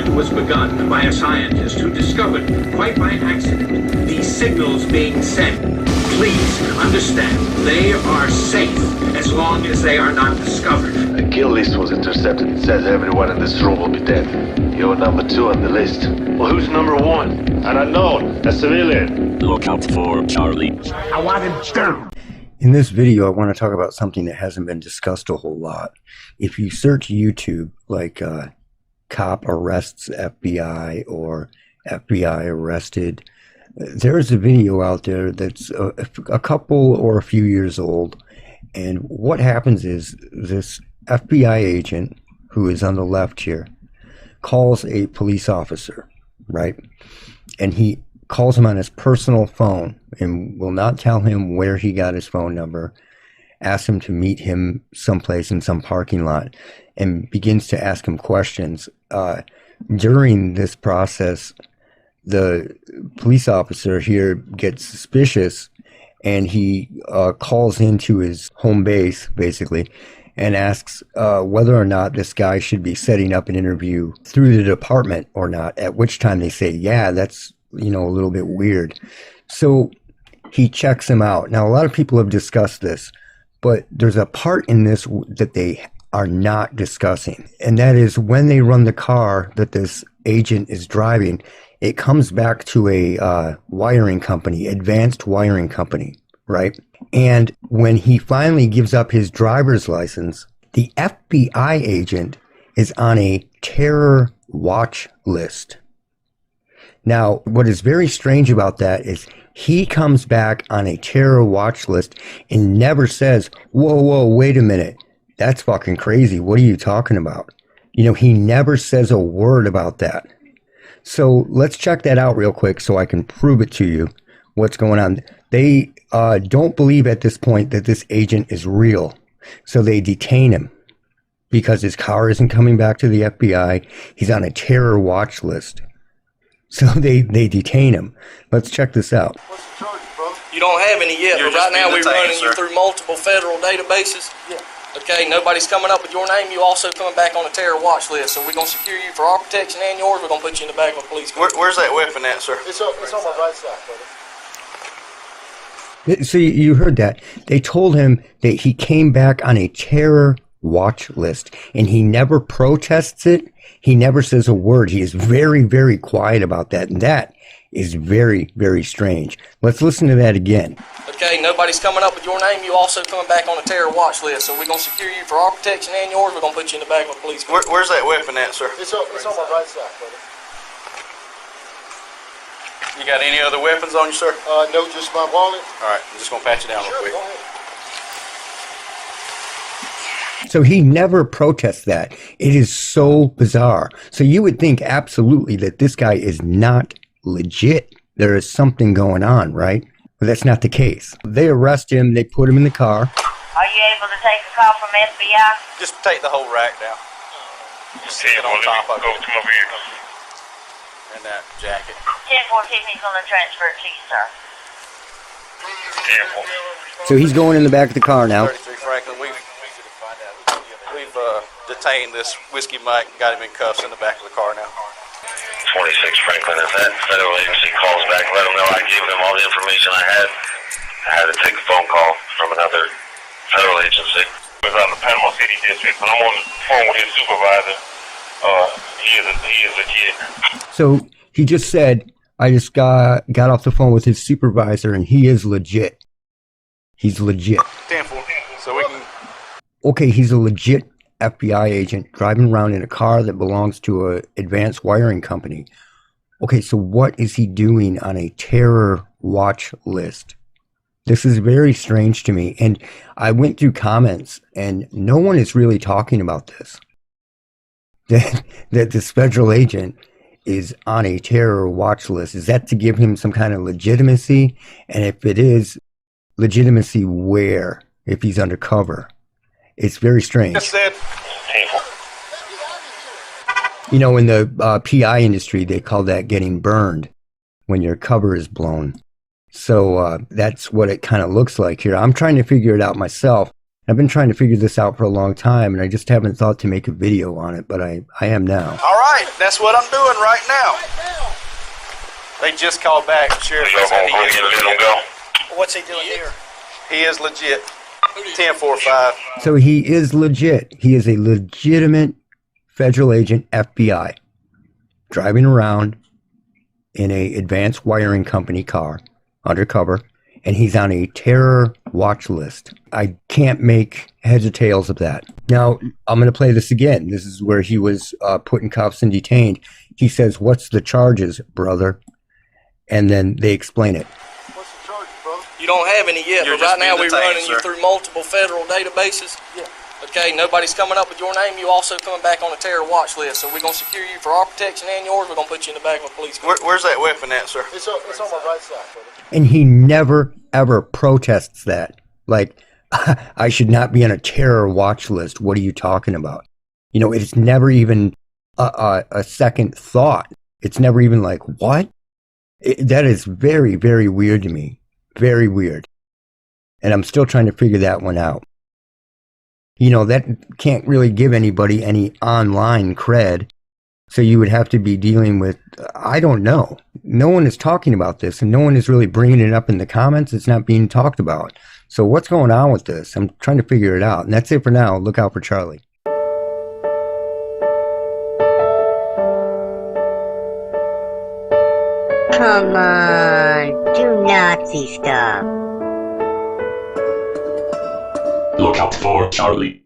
experiment was begun by a scientist who discovered, quite by accident, these signals being sent. Please understand, they are safe as long as they are not discovered. A kill list was intercepted. It says everyone in this room will be dead. You're number 2 on the list. Well, who's number 1? An unknown, a civilian. Lookoutfa Charlie. I want him down. In this video, I want to talk about something that hasn't been discussed a whole lot. If you search YouTube, like cop arrests FBI or FBI arrested, there's a video out there that's a couple or a few years old. And what happens is this FBI agent, who is on the left here, calls a police officer, right? And he calls him on his personal phone and will not tell him where he got his phone number, asks him to meet him someplace in some parking lot, and begins to ask him questions. During this process, the police officer here gets suspicious, and he calls into his home base, basically, and asks whether or not this guy should be setting up an interview through the department or not, at which time they say, yeah, that's, a little bit weird. So he checks him out. Now, a lot of people have discussed this, but there's a part in this that they are not discussing. And that is when they run the car that this agent is driving, it comes back to a wiring company, advanced wiring company, right? And when he finally gives up his driver's license, the FBI agent is on a terror watch list. Now, what is very strange about that is he comes back on a terror watch list and never says, whoa, wait a minute. That's fucking crazy. What are you talking about? He never says a word about that. So let's check that out real quick so I can prove it to you what's going on. They don't believe at this point that this agent is real. So they detain him because his car isn't coming back to the FBI. He's on a terror watch list. So they detain him. Let's check this out. What's the charge, brother? You don't have any yet, but right now we're running you through multiple federal databases. Yeah. Okay, nobody's coming up with your name. You also coming back on a terror watch list. So we're going to secure you for our protection and yours. We're going to put you in the back of a police car. Where's that weapon at, sir? It's on my right side, brother. So you heard that. They told him that he came back on a terror watch list, and he never protests it. He never says a word. He is very, very quiet about that, and that is very, very strange. Let's listen to that again. Okay, nobody's coming up with your name. You also coming back on a terror watch list. So we're going to secure you for our protection and yours. We're going to put you in the back of a police car. Where's that weapon at, sir? It's on my right side, brother. You got any other weapons on you, sir? No, just my wallet. All right, I'm just going to pat you down real quick. Go ahead. So he never protests that. It is so bizarre. So you would think absolutely that this guy is not legit. There is something going on, right? But that's not the case. They arrest him. They put him in the car. Are you able to take a call from FBI? Just take the whole rack down. Just sit it on top of it. Go to my vehicle. And that jacket. 10-4 Tiffany's going to transfer it to you, sir. 10-4. So he's going in the back of the car now. 33 Franklin, we've detained this whiskey Mike and got him in cuffs in the back of the car now. 26 Franklin, if that federal agency calls back, let them know I gave them all the information I had. I had to take a phone call from another federal agency. He was out in the Panama City district, and I'm on the phone with his supervisor. He is legit. So he just said, I just got off the phone with his supervisor, and he is legit. He's legit. 10-4. So we can... Okay, he's a legit FBI agent driving around in a car that belongs to an advanced wiring company. Okay, so what is he doing on a terror watch list? This is very strange to me. And I went through comments, and no one is really talking about this. That this federal agent is on a terror watch list. Is that to give him some kind of legitimacy? And if it is, legitimacy where? If he's undercover? It's very strange. In the PI industry, they call that getting burned when your cover is blown. So that's what it kind of looks like here. I'm trying to figure it out myself. I've been trying to figure this out for a long time, and I just haven't thought to make a video on it, but I am now. All right, that's what I'm doing right now. They just called back. Sheriff said he is legit. What's he doing here? He is legit. 10-4-5. So he is legit. He is a legitimate federal agent, FBI, driving around in a advanced wiring company car, undercover, and he's on a terror watch list. I can't make heads or tails of that. Now, I'm going to play this again. This is where he was put in cuffs and detained. He says, "What's the charges, brother?" And then they explain it. What's the charge, brother? You don't have any yet, You're but right just now being we're detained, running you sir. through multiple federal databases. Yeah. Okay, nobody's coming up with your name. You also coming back on a terror watch list. So we're going to secure you for our protection and yours. We're going to put you in the back of a police car. Where's that weapon at, sir? It's on my right side, brother. And he never, ever protests that. Like, I should not be on a terror watch list. What are you talking about? You know, it's never even a second thought. It's never even like, what? That is very, very weird to me. Very weird. And I'm still trying to figure that one out. You know, that can't really give anybody any online cred. So you would have to be dealing with, I don't know. No one is talking about this, and no one is really bringing it up in the comments. It's not being talked about. So what's going on with this? I'm trying to figure it out. And that's it for now. Look out for Charlie. Come on, do Nazi stuff. Look out for Charlie.